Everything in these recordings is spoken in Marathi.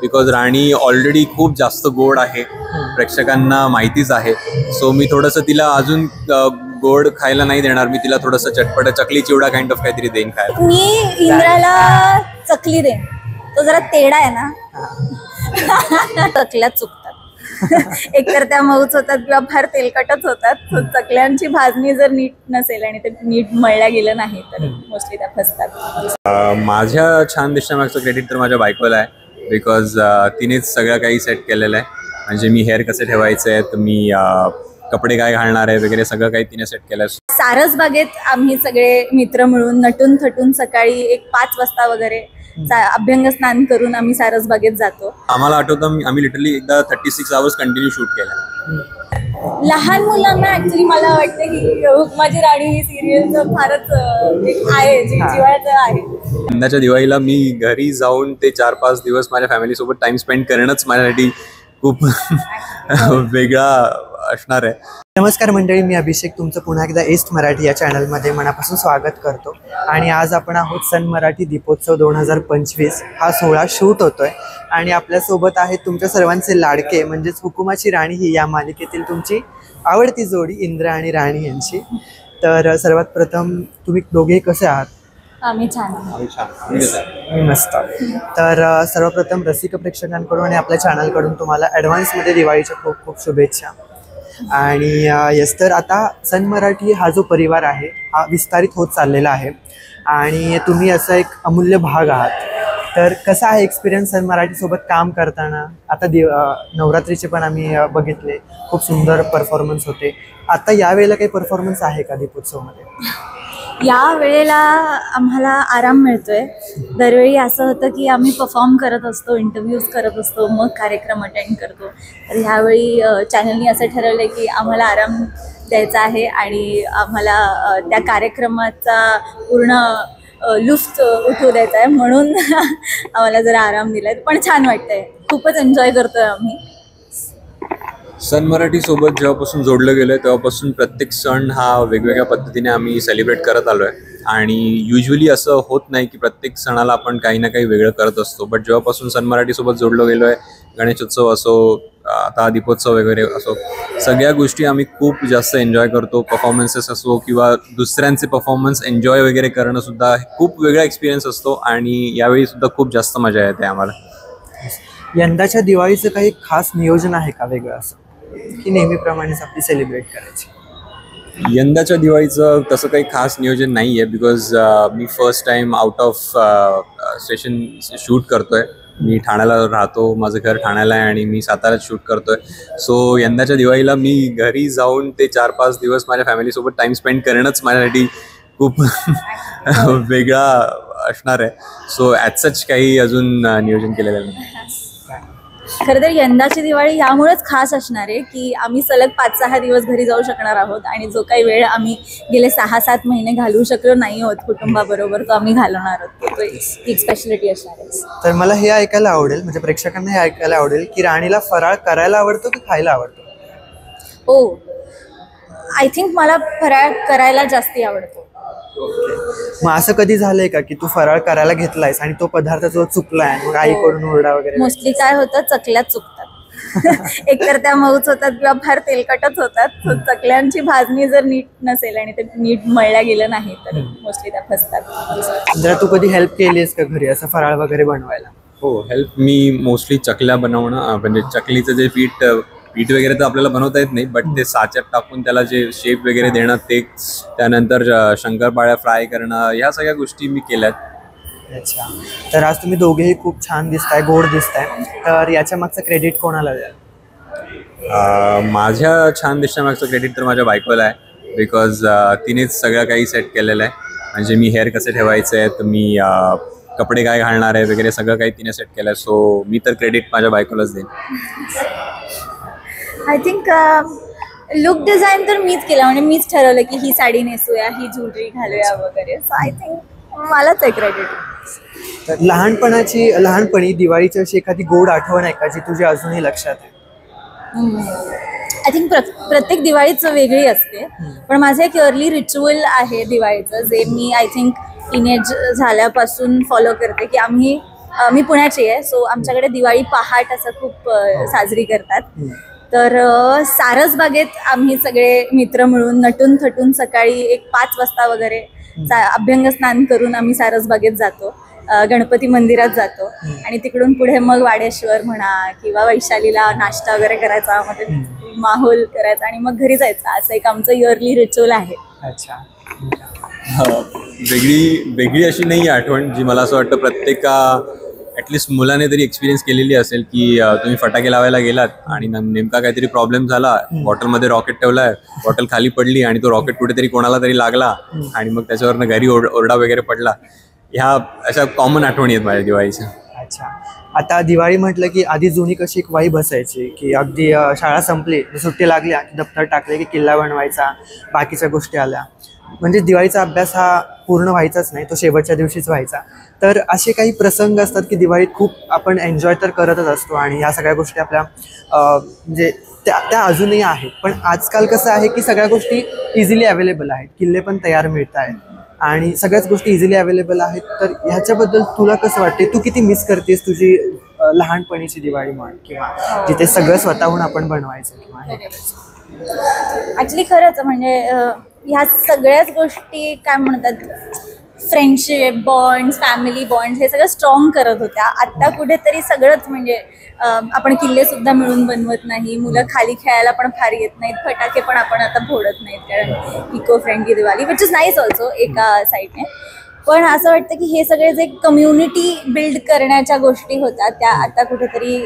बिकॉज राणी ऑलरेडी खूप जास्त गोड आहे, प्रेक्षकांना माहितीच आहे. सो मी थोडंसं तिला अजून गोड खायला नाही देणार, मी तिला थोडंसं चटपट चकली चिवडा काइंड ऑफ काहीतरी देईन खायला. मी इंद्राला चकली देईन, तो जरा तेडा आहे ना. चकल्या चुकतात. एकतर त्या मऊच होतात किंवा फार तेलकटच होतात. चकल्यांची भाजणी जर नीट नसेल आणि ते नीट मळल्या गेलं नाही तर मोस्टली त्या फसतात. माझ्या छान दिसण्यामागचं क्रेडिट तर माझ्या बायकोला आहे, बिकॉज तिनेच सगळं काही सेट केलेलं आहे. म्हणजे मी हेअर कसे ठेवायचे आहेत, मी कपडे काय घालणार आहे वगैरे सगळं काही तिने सेट केलं. सारसबागेत आम्ही सगळे मित्र मिळून नटून थटून सकाळी 5 वाजता वगैरे अभ्यंग स्नान करून आम्ही सारसबागेत जातो. आम्हाला आठवतं आम्ही लिटरली एकदा 36 आवर्स कंटिन्यू शूट केलं. लहान मुलांना ऍक्च्युली मला वाटतं की हुकमाची राणी ही सिरियलचं फारच एक आहे जे जिव्हाळ्याचं आहे. यंदाच्या दिवाळीला मी घरी जाऊन ते 4-5 दिवस माझ्या फॅमिलीसोबत टाइम स्पेंड करणंच माझ्यासाठी खूप वेगळा असणार आहे. नमस्कार मंडळी, मी अभिषेक तुमचं पुन्हा एकदा ईस्ट मराठी या चॅनलमध्ये मनापासून स्वागत करतो. आणि आज आपण आहोत सन मराठी दीपोत्सव 2025 हा सोहळा शूट होतोय आणि आपल्यासोबत आहेत तुमच्या सर्वांचे लाडके म्हणजेच हुकुमाची राणी ही या मालिकेतील तुमची आवडती जोडी इंद्रा आणि राणी यांची. तर सर्वात प्रथम तुम्ही दोघेही कसे आहात? आम्ही छान. मस्त. तर सर्वप्रथम रसिक प्रेक्षकांकडून आणि आपल्या चॅनलकडून तुम्हाला ॲडव्हान्समध्ये दिवाळीच्या खूप खूप शुभेच्छा. आणि यस, तर आता सन मराठी हा जो परिवार आहे हा विस्तारित होत चाललेला आहे आणि तुम्ही असा एक अमूल्य भाग आहात. तर कसा आहे एक्सपिरियन्स सन मराठीसोबत काम करताना? आता नवरात्रीचे पण आम्ही बघितले, खूप सुंदर परफॉर्मन्स होते. आता यावेळेला काही परफॉर्मन्स आहे का दीपोत्सवमध्ये? या वेळेला आम्हाला आराम मिळतोय. दरवेळी असं होतं की आम्ही परफॉर्म करत असतो, इंटरव्ह्यूज करत असतो, मग कार्यक्रम अटेंड करतो. तर ह्यावेळी चॅनलनी असं ठरवलं की आम्हाला आराम द्यायचा आहे आणि आम्हाला त्या कार्यक्रमाचा पूर्ण लुफ्त उठवू द्यायचा आहे, म्हणून आम्हाला जरा आराम दिलाय. पण छान वाटतंय, खूपच एन्जॉय करतोय आम्ही. सन मराठी सोबत जेव्हापासून जोडलं गेलं आहे तेव्हापासून प्रत्येक सण हा वेगवेगळ्या पद्धतीने आम्ही सेलिब्रेट करत आलो आहे. आणि युजली असं होत नाही की प्रत्येक सणाला आपण काही ना काही वेगळं करत असतो. बट जेव्हापासून सन मराठीसोबत जोडलं गेलो आहे, गणेशोत्सव असो, आता दीपोत्सव वगैरे असो, सगळ्या गोष्टी आम्ही खूप जास्त एन्जॉय करतो. परफॉर्मन्सेस असो किंवा दुसऱ्यांचे परफॉर्मन्स एन्जॉय वगैरे करणं सुद्धा खूप वेगळा एक्सपिरियन्स असतो आणि यावेळी सुद्धा खूप जास्त मजा येते आम्हाला. यंदाच्या दिवाळीचं काही खास नियोजन आहे का वेगळं असं, की नेहमीप्रमाणेच आपली सेलिब्रेट करायची? यंदाच्या दिवाळीचं तसं काही खास नियोजन नाही आहे, because me first time out of station shoot करतो आहे. मी ठाण्याला राहतो, माझं घर ठाण्याला आहे आणि मी साताऱ्यात शूट करतो आहे. सो यंदाच्या दिवाळीला मी घरी जाऊन ते 4-5 दिवस माझ्या फॅमिलीसोबत टाईम स्पेंड करणंच माझ्यासाठी खूप वेगळा असणार आहे. सो ॲज सच काही अजून नियोजन केलेलं नाही. खरं तर यंदाची दिवाळी यामुळेच खास असणार आहे की आम्ही सलग 5-6 दिवस घरी जाऊ शकणार आहोत आणि जो काही वेळ आम्ही गेले 6-7 महिने घालवू शकलो नाही आहोत कुटुंबाबरोबर, तो आम्ही घालवणार आहोत. तो एक स्पेशालिटी असणार आहे. तर मला हे ऐकायला आवडेल, म्हणजे प्रेक्षकांना हे ऐकायला आवडेल की राणीला फराळ करायला आवडतो की खायला आवडतो? हो, आय थिंक मला फराळ करायला जास्ती आवडतो. मग असं कधी झालंय का की तू फराळ करायला घेतलायस आणि तो पदार्थ जो चुकलाय, मग आईकडून ओरडा वगैरे? मोस्टली काय होतं, चकल्या चुकतात. एकतर त्या मऊच होतात किंवा फार तेलकटच होतात. चकल्यांची भाजणी जर नीट नसेल आणि ते नीट मळल्या गेलं नाही तर मोस्टली त्या फसतात. जरा तू कधी हेल्प केलीस का घरी असं फराळ वगैरे बनवायला? हो, हेल्प मी मोस्टली चकल्या बनवणं, म्हणजे चकलीचं जे पीठ वगैरे तर आपल्याला बनवता येत नाही, बट ते साच्यात टाकून त्याला जे शेप वगैरे देणं, ते त्यानंतर शंकरपाळ्या फ्राय करणं, ह्या सगळ्या गोष्टी मी केल्यात. अच्छा, तर आज तुम्ही दोघेही खूप छान दिसताय, गोड दिसताय. तर याच्या मागचं क्रेडिट कोणाला द्याल? माझ्या छान दिसण्यामागचं क्रेडिट तर माझ्या बायकोला आहे, बिकॉज तिनेच सगळं काही सेट केलेलं आहे. म्हणजे मी हेअर कसे ठेवायचे आहेत, मी कपडे काय घालणार आहे वगैरे सगळं काही तिने सेट केलं आहे. सो मी तर क्रेडिट माझ्या बायकोलाच देईन. आय थिंक लुक डिझाईन तर मीच केला, म्हणजे मीच ठरवलं की ही साडी नेसूया, ही ज्वेलरी घालूया वगैरे. सो आय थिंक मलाच आहे क्रेडिट. तर लहानपणी दिवाळीची अशी एखादी गोड आठवण आहे का जी तुझी अजूनही लक्षात आहे? आय थिंक प्रत्येक दिवाळीच वेगळी असते, पण माझं एक इयरली रिच्युअल आहे दिवाळीचं, जे मी आय थिंक टीनेज झाल्यापासून फॉलो करते, की आम्ही मी पुण्याची आहे, सो आमच्याकडे दिवाळी पहाट असं खूप साजरी करतात. तर सारसबागेत आम्ही सगळे मित्र मिळून नटून थटून सकाळी एक 5 वाजता वगैरे अभ्यंग स्नान करून आम्ही सारसबागेत जातो, गणपती मंदिरात जातो आणि तिकडून पुढे मग वाडेश्वर म्हणा किंवा वैशालीला नाश्ता वगैरे करायचा, मग ते माहोल करायचा आणि मग घरी जायचं. असं एक आमचं इयरली रिच्युअल आहे. अच्छा. वेगळी अशी नाही आठवण जी मला असं वाटतं प्रत्येक ॲटलिस्ट मुलाने तरी एक्सपिरियन्स केलेली असेल की तुम्ही फटाके लावायला गेलात आणि नेमका काहीतरी प्रॉब्लेम झाला, बॉटलमध्ये रॉकेट ठेवलाय, बॉटल खाली पडली आणि तो रॉकेट कुठेतरी कोणाला तरी लागला आणि मग त्याच्यावरनं घरी ओरडा वगैरे पडला. ह्या अशा कॉमन आठवणी आहेत माझ्या दिवाळीच्या. अच्छा. आता दिवाळी म्हटलं की आधी जुनी कशी एक वाईब असायची की अगदी शाळा संपली, सुट्टी लागली की दप्तर टाकले की किल्ला बनवायचा, बाकीच्या गोष्टी आल्या, म्हणजे दिवाळीचा अभ्यास हा पूर्ण व्हायचाच नाही, तो शेवटच्या दिवशीच व्हायचा. तर असे काही प्रसंग असतात की दिवाळीत खूप आपण एन्जॉय तर करतच असतो आणि ह्या सगळ्या गोष्टी आपल्या म्हणजे त्या अजूनही आहेत. पण आजकाल कसं आहे की सगळ्या गोष्टी इझिली अवेलेबल आहेत, किल्ले पण तयार मिळत आहेत आणि सगळ्याच गोष्टी इझिली अवेलेबल आहेत. तर ह्याच्याबद्दल तुला कसं वाटते, तू किती मिस करतेस तुझी लहानपणीची दिवाळी म्हण किंवा जिथे सगळं स्वतःहून आपण बनवायचं किंवा ऍक्च्युली खरंच म्हणजे ह्या सगळ्याच गोष्टी काय म्हणतात, फ्रेंडशिप बॉन्ड्स, फॅमिली बॉन्ड्स हे सगळं स्ट्रॉंग करत होत्या. आत्ता कुठेतरी सगळंच म्हणजे आपण किल्ले सुद्धा मिळून बनवत नाही, मुलं खाली खेळायला पण फार येत नाहीत, फटाके पण आपण आता फोडत नाहीत कारण eco friendly Diwali, which is nice also एका साईडने. पण असं वाटतं की हे सगळे जे कम्युनिटी बिल्ड करण्याच्या गोष्टी होत्या त्या आता कुठेतरी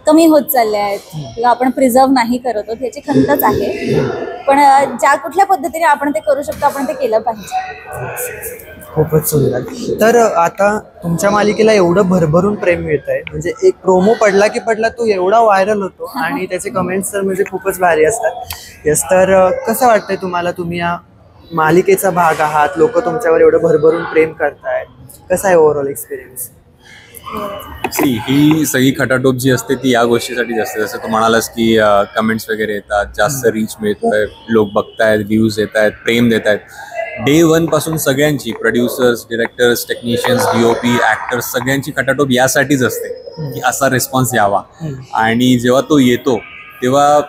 कमी होत चालल्या आहेत किंवा आपण प्रिझर्व नाही करत आहोत, ह्याची खंतच आहे. पण ज्या कुठल्या पद्धतीने आपण ते करू शकतो आपण ते केलं पाहिजे. खूपच सुंदर. तर आता तुमच्या मालिकेला एवढं भरभरून प्रेम मिळत आहे, म्हणजे एक प्रोमो पडला की पडला तो एवढा व्हायरल होतो आणि त्याचे कमेंट्स तर म्हणजे खूपच भारी असतात. येस, तर कसं वाटतंय तुम्हाला, तुम्ही या मालिकेचा भाग आहात, लोक तुमच्यावर एवढं भरभरून प्रेम करतायत, कसा आहे ओव्हरऑल एक्सपिरियन्स? ही सगळी खटाटोप जी असते ती या गोष्टीसाठीच असते. जसं तू म्हणालास की कमेंट्स वगैरे येतात, जास्त रीच मिळतोय, लोक बघतायत, व्ह्यूज येत आहेत, प्रेम देत आहेत. डे 1 पासून सगळ्यांची, producers, directors, technicians, DOP, actors, सगळ्यांची खटाटोप यासाठीच असते की असा रिस्पॉन्स यावा. आणि जेव्हा तो येतो तेव्हा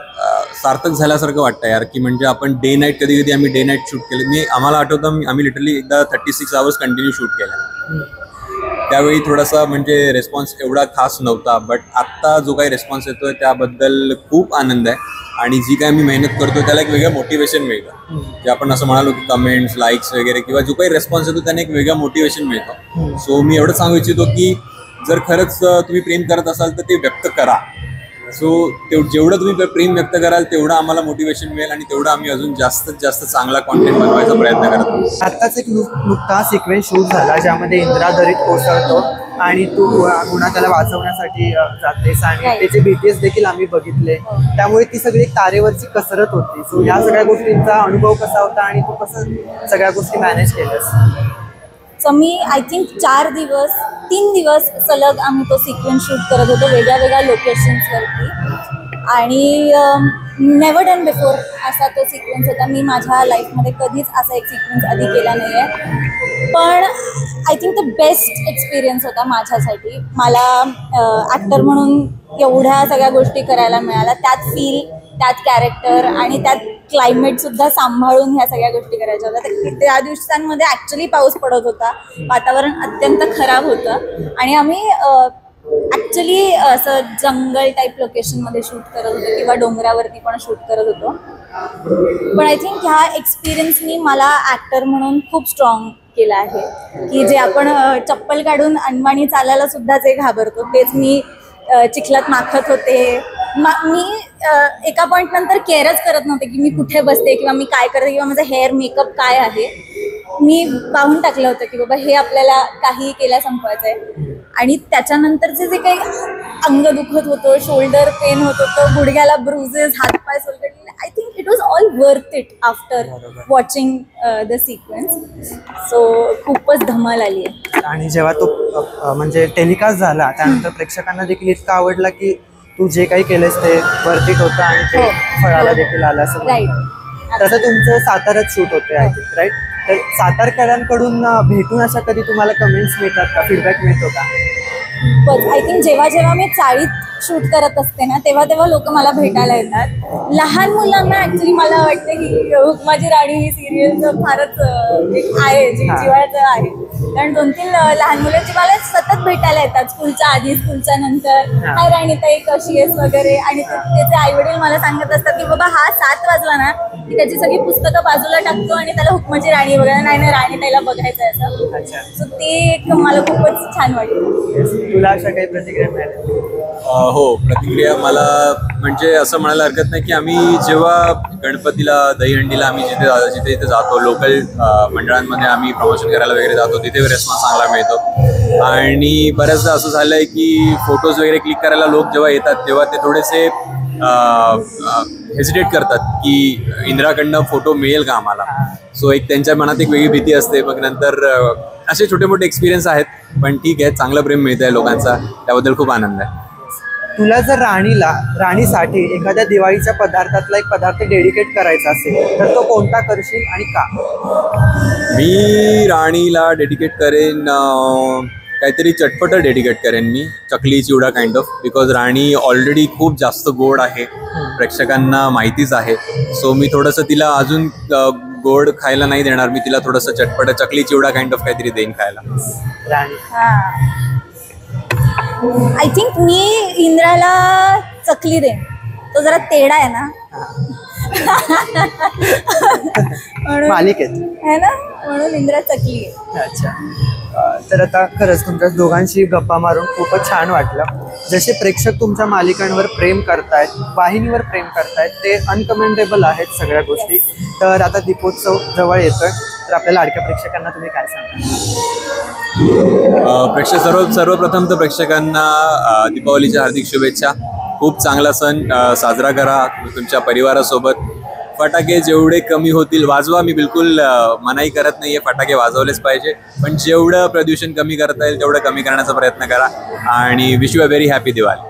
सार्थक झाल्यासारखं वाटतं यार, की म्हणजे आपण डे नाईट, कधी कधी आम्ही डे नाईट शूट केले. आम्हाला आठवतं आम्ही लिटरली एकदा 36 आवर्स कंटिन्यू शूट केला. त्यावेळी थोडासा म्हणजे रिस्पॉन्स एवढा खास नव्हता, बट आत्ता जो काही रिस्पॉन्स येतोय त्याबद्दल खूप आनंद आहे. आणि जी काय मी मेहनत करतो त्याला एक वेगळं मोटिवेशन मिळतं. जे आपण असं म्हणालो की कमेंट्स, लाईक्स वगैरे किंवा जो काही रिस्पॉन्स येतो त्याने एक वेगळं मोटिवेशन मिळतं. सो मी एवढं सांगू इच्छितो की जर खरंच तुम्ही प्रेम करत असाल तर ते व्यक्त करा. सो जेवढं तुम्ही प्रेम व्यक्त कराल तेवढं आम्हाला मोटिवेशन मिळेल आणि तेवढं आम्ही अजून जास्तीत जास्त चांगला कॉन्टेंट बनवायचा प्रयत्न करतो. आत्ताच एक नुकता सिक्वेन्स शूट झाला ज्यामध्ये इंदिरा दरीत कोसळतो आणि तू पुन्हा त्याला वाचवण्यासाठी जातेस आणि त्याचे BTS देखील आम्ही बघितले. त्यामुळे ती सगळी एक तारेवरची कसरत होती. सो ह्या सगळ्या गोष्टींचा अनुभव कसा होता आणि तू कसं सगळ्या गोष्टी मॅनेज केल्यास? सो मी आय थिंक 3 दिवस सलग आम्ही तो सिक्वेन्स शूट करत होतो वेगळ्या वेगळ्या लोकेशन्सवरती आणि नेव्हर डन बिफोर असा तो सिक्वेन्स होता. मी माझ्या लाईफमध्ये कधीच असा एक सिक्वेन्स आधी केला नाही आहे, पण I think the best experience होता माझ्यासाठी. मला ॲक्टर म्हणून एवढ्या सगळ्या गोष्टी करायला मिळाल्या, त्यात फील, त्यात कॅरेक्टर आणि त्यात क्लायमेटसुद्धा सांभाळून ह्या सगळ्या गोष्टी करायच्या होत्या. तर त्या दिवसांमध्ये ॲक्च्युली पाऊस पडत होता, वातावरण अत्यंत खराब होतं आणि आम्ही ॲक्च्युली असं जंगल टाईप लोकेशनमध्ये शूट करत होतो किंवा डोंगरावरती पण शूट करत होतो. पण आय थिंक ह्या एक्सपिरियन्सनी मला ॲक्टर म्हणून खूप स्ट्रॉंग केलं आहे की जे आपण चप्पल काढून अनवाणी चालायला सुद्धा जे घाबरतो तेच मी चिखलात माखत होते. मी एका पॉईंट नंतर केअरच करत नव्हते की मी कुठे बसते किंवा मी काय करते किंवा माझा हेअर मेकअप काय आहे. मी पाहून टाकलं होतं की बाबा हे आपल्याला काही केल्या संपवायचं आहे. आणि त्याच्यानंतरचे जे काही अंग दुखत होतं, शोल्डर पेन होत होतं, गुडघ्याला ब्रुजेस, हातपाय सोलकडले, I think it was all worth it after watching the sequence. So खूपच धमाल आली आहे. आणि जेव्हा तो म्हणजे टेलिकास्ट झाला त्यानंतर प्रेक्षकांना देखील इतकं आवडला की तू जे काही केलंस ते वर्थ इट होतं आणि ते फळाला देखील आलं असं. राईट. तसं तुमचं साताऱ्यात शूट होते आय थिंक, राईट? तर सातारकरांकडून भेटून अशा कधी तुम्हाला कमेंट्स मिळतात का, फीडबॅक मिळतो का? आय थिंक जेव्हा जेव्हा मी चाळीत शूट करत असते ना तेव्हा तेव्हा लोक मला भेटायला येतात. लहान मुलांना ऍक्च्युली मला वाटतं की हुकमाची राणी ही सिरियलचं फारच एक आहे जे जिव्हाळ्याचं आहे. कारण 2-3 लहान मुलांची मला सतत भेटायला येतात, स्कूलच्या आधी स्कूलच्या नंतर, हाय राणीताई कशी आहेस वगैरे. आणि त्याचे आई वडील मला सांगत असतात की बाबा हा 7 वाजला ना की त्याची सगळी पुस्तकं बाजूला टाकतो आणि त्याला हुकमाची राणी वगैरे नाही राणीताईला बघायचं आहे असं. सो ते एक मला खूपच छान वाटतं. तुला अशा काही प्रतिक्रिया मिळाल्या? हो, प्रतिक्रिया मला म्हणजे असं म्हणायला हरकत नाही की आम्ही जेव्हा गणपतीला दहीहंडीला आम्ही जिथे जातो, लोकल मंडळांमध्ये आम्ही प्रमोशन करायला वगैरे जातो, तिथे रिस्पॉन्स चांगला मिळतो. आणि बऱ्याचदा असं झालं आहे की फोटोज वगैरे क्लिक करायला लोक जेव्हा येतात तेव्हा ते थोडेसे हेजिटेट करतात की इंदिराकडनं फोटो मिळेल का आम्हाला. सो एक त्यांच्या मनात एक वेगळी भीती असते. मग नंतर असे छोटे मोठे एक्सपिरियन्स आहेत, पण ठीक आहे, चांगलं प्रेम मिळतं आहे लोकांचा, त्याबद्दल खूप आनंद आहे. तुला जर राणीसाठी एखाद्या दिवाळीच्या पदार्थातला एक पदार्थ डेडिकेट करायचा असेल तर तो कोणता करशील आणि का? मी राणीला डेडिकेट करेन काहीतरी चटपटं डेडिकेट करेन मी, चकली चिवडा kind of, because Rani already खूप जास्त गोड आहे, प्रेक्षकांना माहितीच आहे. सो मी थोडंसं तिला अजून गोड खायला नाही देणार, मी तिला थोडंसं चटपटं चकली चिवडा काइंड ऑफ काहीतरी देईन खायला. आय थिंक मी इंद्राला चकली देईन, तो जरा तेडा आहे ना मालिकेत आहे ना, म्हणून इंद्रा चकली आहे. अच्छा. तर आता खरंच तुमच्या दोघांशी गप्पा मारून खूपच छान वाटलं. जसे प्रेक्षक तुमच्या मालिकांवर प्रेम करतायत, वाहिनीवर प्रेम करतायत, ते अनकमेंडेबल आहेत सगळ्या गोष्टी. तर आता दीपोत्सव जवळ येतोय, तर आपल्या लाडक्या प्रेक्षकांना तुम्ही काय सांगा? सर्वप्रथम तर प्रेक्षकांना दीपावलीच्या हार्दिक शुभेच्छा. खूप चांगला सण साजरा करा तुमच्या परिवारासोबत. फटाके जेवढे कमी होतील वाजवा, मी बिलकुल मनाई करत नाही आहे, फटाके वाजवलेच पाहिजे, पण जेवढं प्रदूषण कमी करता येईल तेवढं कमी करण्याचा प्रयत्न करा. आणि wish you a very happy Diwali.